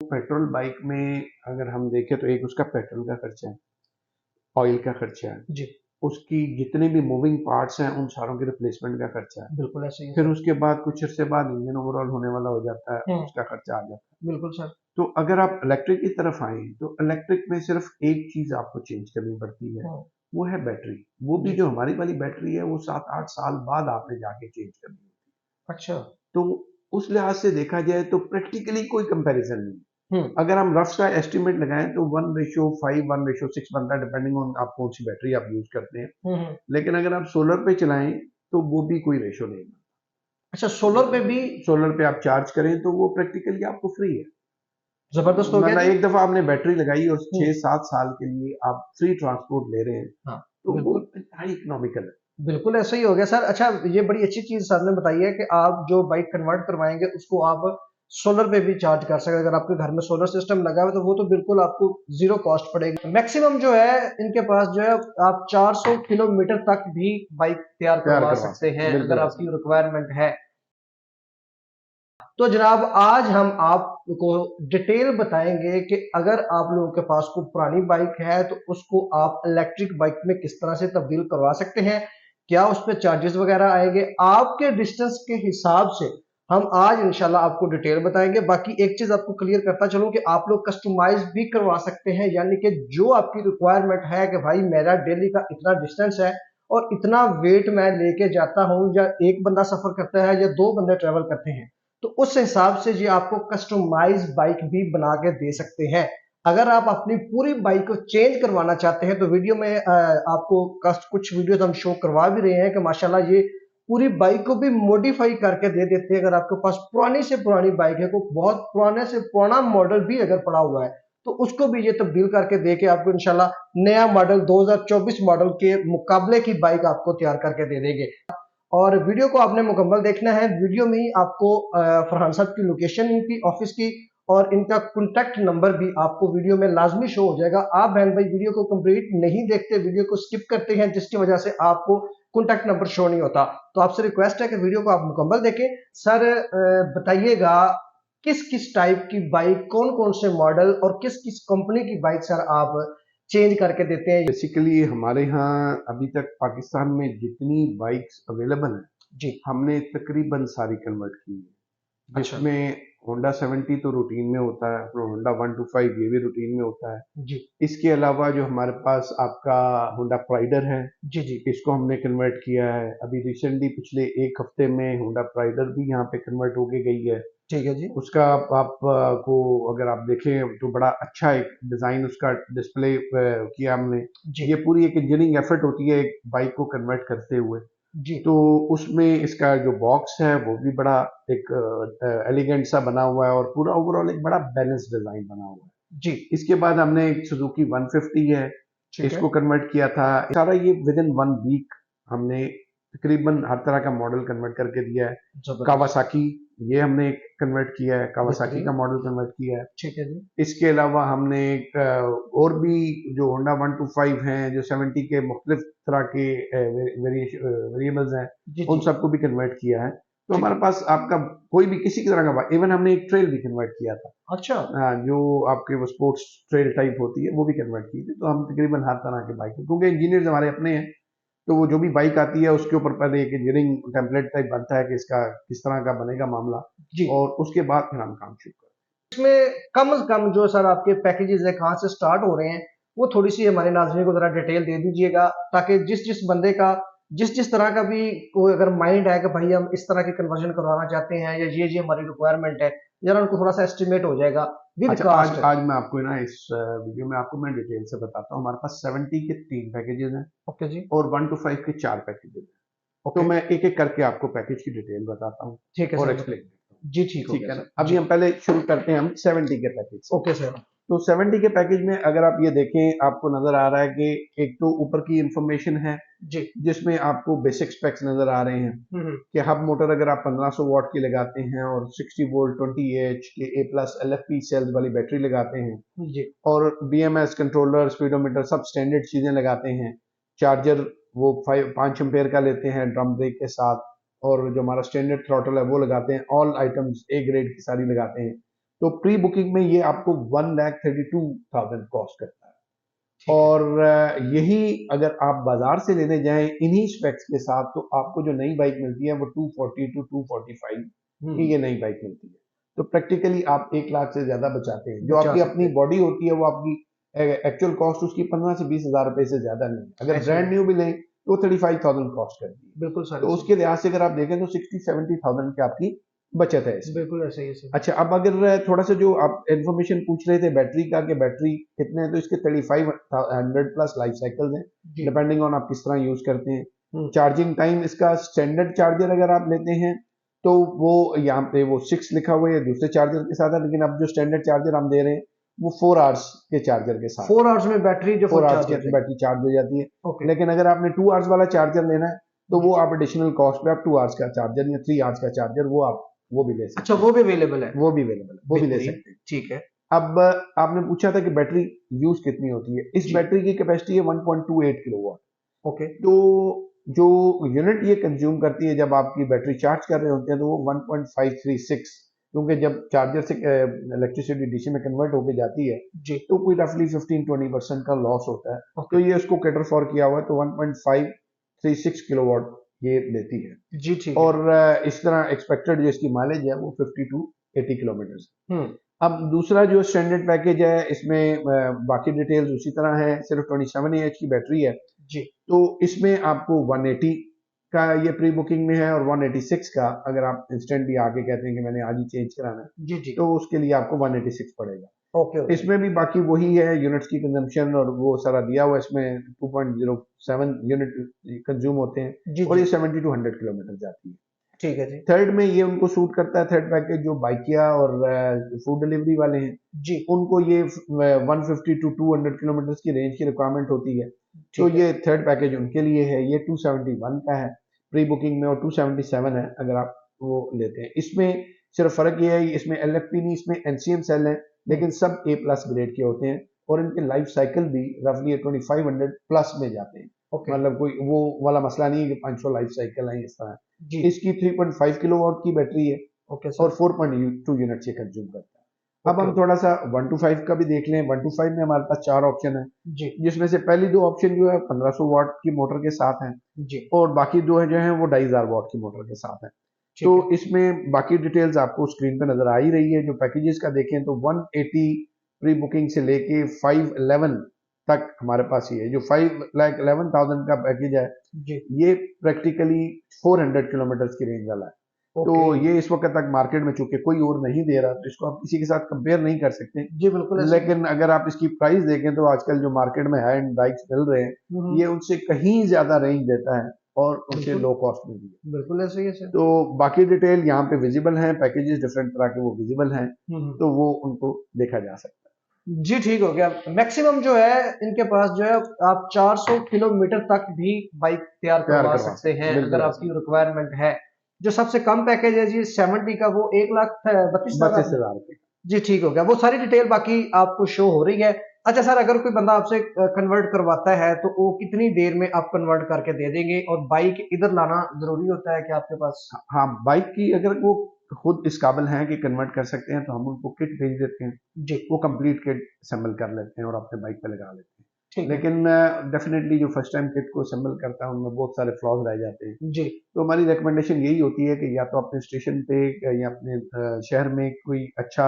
Petrol bike में अगर हम देखें तो एक उसका पेट्रोल का खर्चा है, ऑयल का खर्चा है जी उसकी, जितने भी मूविंग पार्ट्स हैं उन सारों के रिप्लेसमेंट का खर्चा है। बिल्कुल ऐसे ही है फिर सर। उसके बाद कुछ अर्से बाद इंजन ओवरऑल होने वाला हो जाता है, उसका खर्चा आ जाता है। बिल्कुल सर। तो अगर आप इलेक्ट्रिक की तरफ आए तो इलेक्ट्रिक में सिर्फ एक चीज आपको चेंज करनी पड़ती है, वो है बैटरी। वो भी जी जो हमारी वाली बैटरी है वो 7-8 साल बाद आपने जाके चेंज करनी है। अच्छा। तो उस लिहाज से देखा जाए तो प्रैक्टिकली कोई कंपैरिजन नहीं। हम्म अगर हम रफ सा एस्टिमेट लगाएं तो 1:5 1:6 बनता है, डिपेंडिंग ऑन आप कौन सी बैटरी आप यूज करते हैं। हम्म। लेकिन अगर आप सोलर पे चलाएं तो वो भी कोई रेशो नहीं बनता। अच्छा सोलर पे भी सोलर पे आप चार्ज करें तो वो प्रैक्टिकली आपको फ्री है। जबरदस्त हो गया मतलब जी। एक दफा आपने बैटरी लगाई और हम्म 6-7 साल के लिए आप फ्री ट्रांसपोर्ट ले रहे हैं, हाँ तो वो बिल्कुल हाई इकोनॉमिकल है। बिल्कुल ऐसा ही हो गया सर। अच्छा ये बड़ी अच्छी चीज सर ने बताई है कि आप जो बाइक कन्वर्ट करवाएंगे उसको आप सोलर पे भी चार्ज कर सकते हैं। अगर आपके घर में सोलर सिस्टम लगा हुआ है तो वो तो बिल्कुल आपको जीरो कॉस्ट पड़ेगी। मैक्सिमम जो है इनके पास जो है आप 400 किलोमीटर तक भी बाइक तैयार तैयार करवा करवा सकते सकते हैं हैं, अगर बिल्कुल आपकी ऐसा। रिक्वायरमेंट है। तो जनाब आज हम आपको डिटेल बताएंगे कि अगर आप लोगों के पास कोई पुरानी बाइक है तो उसको आप इलेक्ट्रिक बाइक में किस तरह से तब्दील करवा सकते हैं, क्या उस पर चार्जेस वगैरह आएंगे आपके डिस्टेंस के हिसाब से। हम आज इंशाल्लाह आपको डिटेल बताएंगे। बाकी एक चीज आपको क्लियर करता चलूं कि आप लोग कस्टमाइज भी करवा सकते हैं, यानी कि जो आपकी रिक्वायरमेंट है कि भाई मेरा डेली का इतना डिस्टेंस है और इतना वेट मैं लेके जाता हूं, या एक बंदा सफर करता है या दो बंदे ट्रेवल करते हैं, तो उस हिसाब से ये आपको कस्टमाइज बाइक भी बना के दे सकते हैं। अगर आप अपनी पूरी बाइक को चेंज करवाना चाहते हैं तो वीडियो में आपको कुछ वीडियोस हम शो करवा भी रहे हैं कि माशाल्लाह ये पूरी बाइक को भी मॉडिफाई करके दे देते हैं। अगर आपके पास पुरानी से पुरानी बाइक है, कोई बहुत पुराने से पुराना मॉडल भी अगर पड़ा हुआ है तो उसको भी ये तब्दील करके दे के आपको इंशाल्लाह नया मॉडल 2024 मॉडल के मुकाबले की बाइक आपको तैयार करके दे देंगे। और वीडियो को आपने मुकम्मल देखना है। वीडियो में ही आपको फरहान साहब की लोकेशन, इनकी ऑफिस की और इनका कॉन्टैक्ट नंबर भी आपको वीडियो में लाजमी शो हो जाएगा। आप बहन भाई वीडियो को कंप्लीट नहीं देखते, वीडियो को स्किप करते हैं, जिसकी वजह से आपको कॉन्टैक्ट नंबर शो नहीं होता। तो आपसे रिक्वेस्ट है कि वीडियो को आप मुकम्मल देखें। सर बताइएगा किस किस टाइप की बाइक, कौन कौन से मॉडल और किस किस कंपनी की बाइक सर आप चेंज करके देते हैं। बेसिकली हमारे यहाँ अभी तक पाकिस्तान में जितनी बाइक्स अवेलेबल हैं जी हमने तकरीबन सारी कन्वर्ट की है, अच्छा जिसमें होंडा 70 तो रूटीन में होता है, होंडा 125 ये भी रूटीन में होता है। जी इसके अलावा जो हमारे पास आपका होंडा प्राइडर है, जी जी इसको हमने कन्वर्ट किया है। अभी रिसेंटली पिछले एक हफ्ते में होंडा प्राइडर भी यहाँ पे कन्वर्ट होके गई है। ठीक है जी उसका आप को अगर आप देखें तो बड़ा अच्छा एक डिज़ाइन उसका डिस्प्ले किया हमने। जी ये पूरी एक इंजीनियरिंग एफर्ट होती है एक बाइक को कन्वर्ट करते हुए। जी तो उसमें इसका जो बॉक्स है वो भी बड़ा एक एलिगेंट सा बना हुआ है और पूरा ओवरऑल एक बड़ा बैलेंस डिज़ाइन बना हुआ है। जी इसके बाद हमने एक सुजुकी 150 है, ठीक है इसको कन्वर्ट किया था। सारा ये विद इन 1 वीक हमने तकरीबन हर तरह का मॉडल कन्वर्ट करके दिया है। जबरदस्त कावासाकी ये हमने कन्वर्ट किया है, कावासाकी का बेहतरीन मॉडल कन्वर्ट किया है। ठीक है जी इसके अलावा हमने एक और भी जो होंडा 125 हैं जो 70 के मुख्तलिफ तरह के वेरिएबल्स हैं जी उन जी सबको भी कन्वर्ट किया है। तो ठीक हमारे है पास आपका कोई भी किसी की तरह का, इवन हमने एक ट्रेल भी कन्वर्ट किया था। अच्छा जो आपके वो स्पोर्ट्स ट्रेल टाइप होती है वो भी कन्वर्ट की थी। तो हम तकरीबन हर तरह के बाइक, क्योंकि इंजीनियर्स हमारे अपने हैं, तो वो जो भी बाइक आती है उसके ऊपर पहले एक इंजीनियरिंग टेम्पलेट टाइप बनता है कि इसका किस तरह का बनेगा मामला, जी और उसके बाद फिर हम काम शुरू करते इसमें कम से कम जो सर आपके पैकेजेस है कहाँ से स्टार्ट हो रहे हैं वो थोड़ी सी हमारे नाज़रीन को जरा डिटेल दे दीजिएगा, ताकि जिस जिस बंदे का जिस जिस तरह का भी कोई अगर माइंड है कि भाई हम इस तरह की कन्वर्जन करवाना चाहते हैं या ये हमारी रिक्वायरमेंट है, जरा उनको थोड़ा सा एस्टिमेट हो जाएगा हैं। विद अच्छा, आज कास्ट। आज मैं आपको ना इस वीडियो में आपको मैं डिटेल से बताता हूँ। हमारे पास 70 के 3 पैकेजेस हैं ओके जी और 1 to 5 के 4 पैकेजेस हैं। तो ओके मैं एक एक करके आपको पैकेज की डिटेल बताता हूँ ठीक है और सर एक्सप्लेन बताइए। करता हूँ। जी ठीक हो ठीक गया है ना, सर अभी जी हम पहले शुरू करते हैं हम 70 के पैकेज से। ओके सर तो 70 के पैकेज में अगर आप ये देखें आपको नजर आ रहा है कि एक तो ऊपर की इंफॉर्मेशन है जी जिसमें आपको बेसिक स्पेक्स नजर आ रहे हैं हम्म कि हब मोटर अगर आप 1500 वॉट की लगाते हैं और 60 वोल्ट 20 के A+ LFP सेल्स वाली बैटरी लगाते हैं जी और BMS कंट्रोलर स्पीडोमीटर सब स्टैंडर्ड चीजें लगाते हैं, चार्जर वो 5 एम्पेयर का लेते हैं ड्रम ब्रेक के साथ, और जो हमारा स्टैंडर्ड थ्रॉटल है वो लगाते हैं, ऑल आइटम्स A ग्रेड की सारी लगाते हैं, तो प्री बुकिंग में ये आपको 1,32,000 कॉस्ट करता है। और यही अगर आप बाजार से लेने जाएं इन्हीं स्पेक्स के साथ, तो आपको जो नई बाइक मिलती है वो 240 to 245 की ये नई बाइक मिलती है। तो प्रैक्टिकली आप 1 लाख से ज्यादा बचाते हैं। जो आपकी अपनी बॉडी होती है वो आपकी एक्चुअल कॉस्ट उसकी 15 से 20,000 रुपए से ज्यादा नहीं है। अगर ब्रांड न्यू भी लें तो 35,000 कॉस्ट करती है। बिल्कुल सर। तो उसके लिहाज से अगर आप देखें तो 60-70,000 की आपकी बचत है इसमें। बिल्कुल ऐसा ही है सर। अच्छा, अब अगर थोड़ा सा जो आप इन्फॉर्मेशन पूछ रहे थे बैटरी का कि बैटरी कितने हैं, तो इसके 3500 प्लस लाइफ साइकिल हैं, डिपेंडिंग ऑन आप किस तरह यूज करते हैं। चार्जिंग टाइम इसका स्टैंडर्ड चार्जर अगर आप लेते हैं तो वो यहाँ पे वो 6 लिखा हुआ है दूसरे चार्जर के साथ है, लेकिन अब जो स्टैंडर्ड चार्जर हम दे रहे हैं वो 4 आवर्स के चार्जर के साथ। 4 आवर्स में बैटरी जो 4 आवर्स की बैटरी चार्ज हो जाती है। लेकिन अगर आपने 2 आवर्स वाला चार्जर लेना है तो वो आप एडिशनल कॉस्ट पे आप 2 आवर्स का चार्जर या 3 आवर्स का चार्जर वो भी ले सकते हैं। अच्छा, वो भी अवेलेबल है? वो भी अवेलेबल है, वो भी ले सकते हैं। ठीक है। अब आपने पूछा था कि बैटरी यूज कितनी होती है। इस बैटरी की कैपेसिटी है 1.28 किलोवाट। ओके। तो जो यूनिट ये कंज्यूम करती है जब आपकी बैटरी चार्ज कर रहे होते हैं तो वो 1.536, क्योंकि जब चार्जर से इलेक्ट्रिसिटी डीसी में कन्वर्ट होकर जाती है जी, तो कोई रफली 15-20% का लॉस होता है। तो ये उसको कैटर फॉर किया हुआ है, तो 1.536 किलोवाट ये लेती है जी। ठीक। और इस तरह एक्सपेक्टेड जो इसकी माइलेज है वो 50 to 80 किलोमीटर। अब दूसरा जो स्टैंडर्ड पैकेज है इसमें बाकी डिटेल्स उसी तरह है, सिर्फ 27 AH की बैटरी है जी। तो इसमें आपको 180 का ये प्री बुकिंग में है, और 186 का अगर आप इंस्टेंटली आके कहते हैं कि मैंने आज ही चेंज कराना है जी जी, तो उसके लिए आपको 186 पड़ेगा। ओके। इसमें भी बाकी वही है, यूनिट्स की कंजम्पशन और वो सारा दिया हुआ है। इसमें 2.07 यूनिट कंज्यूम होते हैं जी, और ये 70 to 100 किलोमीटर जाती है। ठीक है जी। थर्ड में ये उनको सूट करता है, थर्ड पैकेज जो बाइकिया और फूड डिलीवरी वाले हैं जी, उनको ये 150 to 200 किलोमीटर की रेंज की रिक्वायरमेंट होती है। तो ये थर्ड पैकेज उनके लिए है। ये 271 का है प्री बुकिंग में, और 277 है अगर आप वो लेते हैं। इसमें सिर्फ फर्क ये है, इसमें LFP नहीं, इसमें NCM सेल है, लेकिन सब A+ ग्रेड के होते हैं, और इनके लाइफ साइकिल भी रफली 2500 प्लस में जाते हैं। मतलब कोई वो वाला मसला नहीं है कि 500 लाइफ साइकिल है इस तरह। इसकी 3.5 किलोवाट की बैटरी है और 4.2 यूनिट ये कंज्यूम करता है। अब हम थोड़ा सा 1 to 5 का भी देख लें। 1 to 5 में हमारे पास 4 ऑप्शन है जी, जिसमें से पहली 2 ऑप्शन जो है 1500 वाट की मोटर के साथ हैं जी, और बाकी 2 है जो है वो 2500 वाट की मोटर के साथ हैं। तो इसमें बाकी डिटेल्स आपको स्क्रीन पे नजर आ ही रही है। जो पैकेजेस का देखें तो 180 प्री बुकिंग से लेके 511 तक हमारे पास ये है। जो 5,11,000 का पैकेज है जी, ये प्रैक्टिकली 400 किलोमीटर की रेंज वाला है। तो ये इस वक्त तक मार्केट में चूंकि कोई और नहीं दे रहा, तो इसको आप किसी के साथ कंपेयर नहीं कर सकते जी। बिल्कुल। लेकिन अगर आप इसकी प्राइस देखें तो आजकल जो मार्केट में हाई एंड बाइक्स मिल रहे हैं ये उनसे कहीं ज्यादा रेंज देता है और उनसे लो कॉस्ट में भी है। बिल्कुल ऐसे ही है। तो बाकी डिटेल यहाँ पे विजिबल हैं, पैकेजेस डिफरेंट तरह के वो विजिबल हैं, तो वो उनको देखा जा सकता है जी। ठीक हो गया। मैक्सिमम जो है इनके पास जो है आप 400 किलोमीटर तक भी बाइक तैयार करवा सकते हैं अगर आपकी रिक्वायरमेंट है। जो सबसे कम पैकेज है जी 70 का, वो 1,32,000 रुपए जी। ठीक हो गया। वो सारी डिटेल बाकी आपको शो हो रही है। अच्छा सर, अगर कोई बंदा आपसे कन्वर्ट करवाता है तो वो कितनी देर में आप कन्वर्ट करके दे देंगे, और बाइक इधर लाना जरूरी होता है कि आपके पास? हाँ, बाइक की अगर वो खुद इस काबिल हैं कि कन्वर्ट कर सकते हैं तो हम उनको किट भेज देते हैं जी, वो कंप्लीट किट असेंबल कर लेते हैं और अपने बाइक पे लगा लेते हैं। लेकिन डेफिनेटली जो फर्स्ट टाइम किट को असेंबल करता है उनमें बहुत सारे फ्लॉज रह जाते हैं जी। तो हमारी रिकमेंडेशन यही होती है कि या तो अपने स्टेशन पे या अपने शहर में कोई अच्छा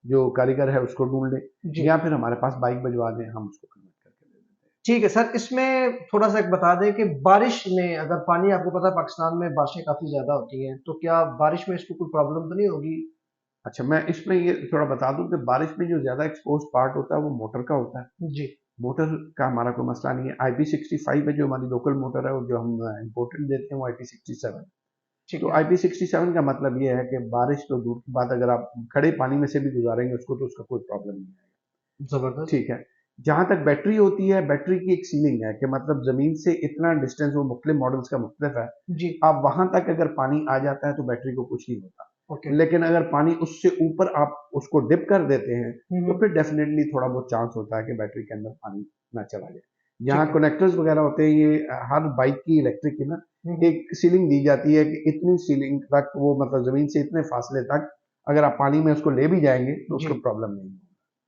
जो कारीगर है उसको ढूंढ लें, या फिर हमारे पास बाइक भिजवा दें, हम उसको कन्वर्ट करके दे देते हैं। ठीक है सर, इसमें थोड़ा सा एक बता दें कि बारिश में अगर पानी, आपको पता है पाकिस्तान में बारिशें काफी ज्यादा होती हैं, तो क्या बारिश में इसको कोई प्रॉब्लम तो नहीं होगी? अच्छा, मैं इसमें ये थोड़ा बता दूं कि बारिश में जो ज्यादा एक्सपोज पार्ट होता है वो मोटर का होता है जी। मोटर का हमारा कोई मसला नहीं है। IP65 है जो हमारी लोकल मोटर है, और जो हम इम्पोर्टेड देते हैं वो IP67। तो IP67 का मतलब ये है कि बारिश तो दूर की बात, अगर आप खड़े पानी में से भी गुजारेंगे उसको तो उसका कोई प्रॉब्लम नहीं आएगा। जबरदस्त। ठीक है। जहां तक बैटरी होती है, बैटरी की एक सीलिंग है कि मतलब जमीन से इतना डिस्टेंस, वो मुख्तलिफ मॉडल्स का मुख्तलिफ है जी, आप वहां तक अगर पानी आ जाता है तो बैटरी को कुछ नहीं होता। लेकिन अगर पानी उससे ऊपर आप उसको डिप कर देते हैं तो फिर डेफिनेटली थोड़ा बहुत चांस होता है कि बैटरी के अंदर पानी ना चला जाए। यहाँ कनेक्टर्स वगैरह होते हैं, ये हर बाइक की इलेक्ट्रिक की ना एक सीलिंग दी जाती है कि इतनी सीलिंग तक वो मतलब जमीन से इतने फासले तक अगर आप पानी में उसको ले भी जाएंगे तो जी उसको प्रॉब्लम नहीं होगी।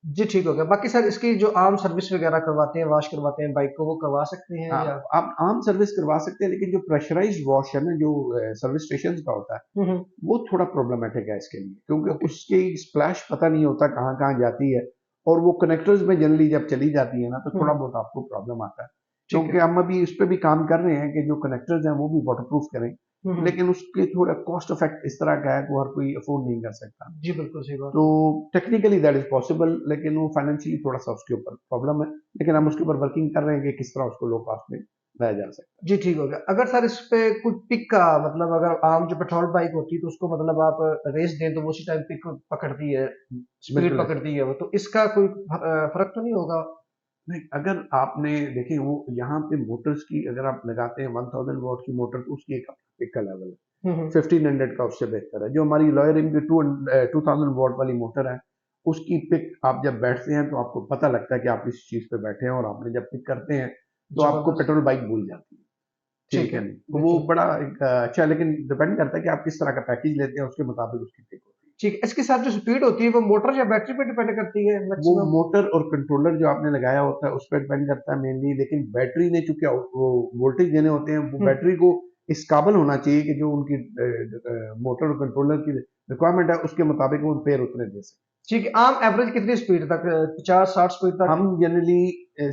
जी ठीक हो गया। बाकी सर इसकी जो आम सर्विस वगैरह करवाते हैं, वॉश करवाते हैं बाइक को, वो करवा सकते हैं हाँ, या? आप आम सर्विस करवा सकते हैं, लेकिन जो प्रेशराइज्ड वॉश है ना, जो सर्विस स्टेशन का होता है, हम्म। वो थोड़ा प्रॉब्लमेटिक है इसके लिए, क्योंकि ओके। उसकी स्प्लैश पता नहीं होता कहाँ कहाँ जाती है, और वो कनेक्टर्स में जनरली जब चली जाती है ना, तो थोड़ा बहुत आपको प्रॉब्लम आता है। ठीक क्योंकि है। हम अभी इस पे भी काम कर रहे हैं कि जो कनेक्टर्स हैं वो भी वाटरप्रूफ करें, हम्म। लेकिन उसके थोड़ा कॉस्ट इफेक्ट इस तरह का है कि हर कोई अफोर्ड नहीं कर सकता। जी बिल्कुल सही बात तो है। टेक्निकली दैट इज पॉसिबल, लेकिन वो फाइनेंशियली थोड़ा सा उसके ऊपर प्रॉब्लम है, लेकिन हम उसके ऊपर वर्किंग कर रहे हैं कि किस तरह उसको लो कॉस्ट में लाया जा सकता है। जी ठीक हो गया। अगर सर इस पे कुछ पिक का मतलब, अगर आम जो पेट्रोल बाइक होती है तो उसको मतलब आप रेस दें तो वो उसी टाइम पिक पकड़ती है, स्पीड बिल्कुल ऐसा। पकड़ती है वो, तो इसका कोई फर्क तो नहीं होगा? नहीं, अगर आपने देखिए वो यहाँ पे मोटर्स की अगर आप लगाते हैं 1000 वॉट की मोटर, तो उसकी एक पिक का लेवल है, हम्म। 1500 का उससे बेहतर है। जो हमारी लॉयरिंग की 2000 वॉट वाली मोटर है, उसकी पिक आप जब बैठते हैं तो आपको पता लगता है कि आप इस चीज पे बैठे हैं, और आपने जब पिक करते हैं तो आपको जबरदस्त। पेट्रोल बाइक भूल जाती है। ठीक ठीक है। है, नहीं तो वो बिल्कुल। बड़ा एक अच्छा है, लेकिन डिपेंड करता है कि आप किस तरह का पैकेज लेते हैं, उसके मुताबिक उसकी पिक होती है। ठीक है, इसके साथ जो स्पीड होती है वो मोटर या बैटरी पे डिपेंड करती है वो मैक्सिमम? मोटर और कंट्रोलर जो आपने लगाया होता है उस पर डिपेंड करता है मेनली, लेकिन बैटरी ने चूंकि वो वोल्टेज देने होते हैं, वो हम्म। बैटरी को इस काबल होना चाहिए कि जो उनकी मोटर और कंट्रोलर की रिक्वायरमेंट है उसके मुताबिक वो पेयर उतने दे सके। ठीक है, आम एवरेज कितनी स्पीड तक, 50-60 स्पीड तक? हम जनरली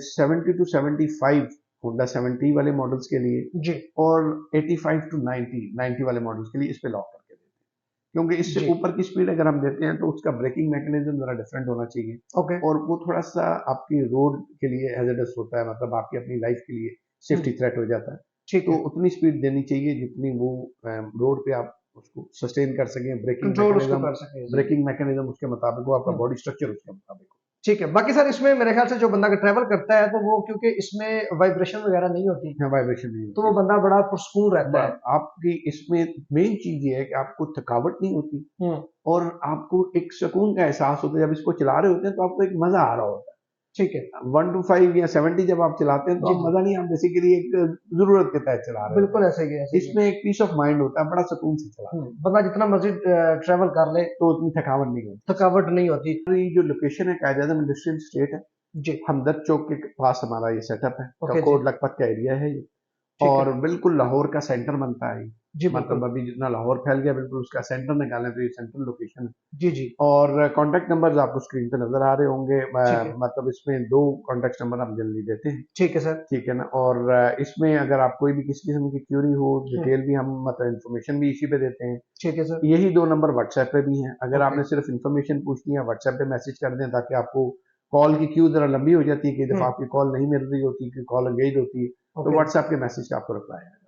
70 to 75 होंडा 70 वाले मॉडल्स के लिए, जी और 85 to 90 वाले मॉडल्स के लिए इस पे लॉक करके देते हैं, क्योंकि इससे जी। ऊपर की स्पीड अगर हम देते हैं तो उसका ब्रेकिंग मैकेनिज्म जरा डिफरेंट होना चाहिए, ओके। और वो थोड़ा सा आपकी रोड के लिए हैजर्डस होता है, मतलब आपकी अपनी लाइफ के लिए सेफ्टी थ्रेट हो जाता है। ठीक तो है। उतनी स्पीड देनी चाहिए जितनी वो रोड पे आप उसको सस्टेन कर सकें, कंट्रोल उसको कर सके जी। ब्रेकिंग मैकेनिज्म उसके मुताबिक हो, आपका हम्म। बॉडी स्ट्रक्चर उसके मुताबिक हो। ठीक है, बाकी सर इसमें मेरे ख्याल से जो बंदा ट्रैवल करता है तो वो, क्योंकि इसमें वाइब्रेशन वगैरह नहीं होती, यहाँ वाइब्रेशन नहीं तो वो होती। बंदा बड़ा पुरस्कून रहता है। आपकी इसमें मेन चीज ये है कि आपको थकावट नहीं होती, हम्म। और आपको एक सुकून का एहसास होता है जब इसको चला रहे होते हैं, तो आपको एक मजा आ रहा होता है। ठीक है। 1 to 5 या 70 जब आप चलाते हैं तो जी आप जी मजा नहीं, आप बेसिकली एक जरूरत के तहत चला रहे होते बिल्कुल ऐसे ही है, हैं। ऐसे ही है। इसमें एक पीस ऑफ माइंड होता है, बड़ा सुकून से चलाते हैं, बंदा जितना मर्जी ट्रैवल कर ले, तो उतनी थकावट नहीं होती। थकावट नहीं होती। हमारी जो लोकेशन है कायद आजम इंडस्ट्रियल स्टेट है, जी। हमदर्द चौक के पास हमारा ये सेटअप है, ओके जी। ककोड लखपत का एरिया है ये, ठीक है। और बिल्कुल लाहौर का सेंटर बनता है ये। जी मतलब बिल्कुल। अभी जितना लाहौर फैल गया, बिल्कुल उसका सेंटर निकालें तो ये सेंट्रल लोकेशन है। जी जी। और कांटेक्ट नंबर्स आपको स्क्रीन पे नजर आ रहे होंगे, ठीक है। मतलब इसमें 2 कांटेक्ट नंबर हम जल्दी देते हैं। ठीक है सर। ठीक है ना, और इसमें अगर आप कोई भी किसी किस्म की क्यूरी हो, हम्म। डिटेल भी हम मतलब इन्फॉर्मेशन भी इसी पे देते हैं। ठीक है सर। यही 2 नंबर व्हाट्सएप पे भी हैं, अगर ओके। आपने सिर्फ इन्फॉर्मेशन पूछनी है व्हाट्सएप पे मैसेज कर दें, ताकि आपको कॉल की क्यू जरा लंबी हो जाती है, कई दफा हम्म। आपकी कॉल नहीं मिल रही होती, कि कॉल एंगेज होती है, तो ओके। व्हाट्सएप के मैसेज का आपको रिप्लाई है।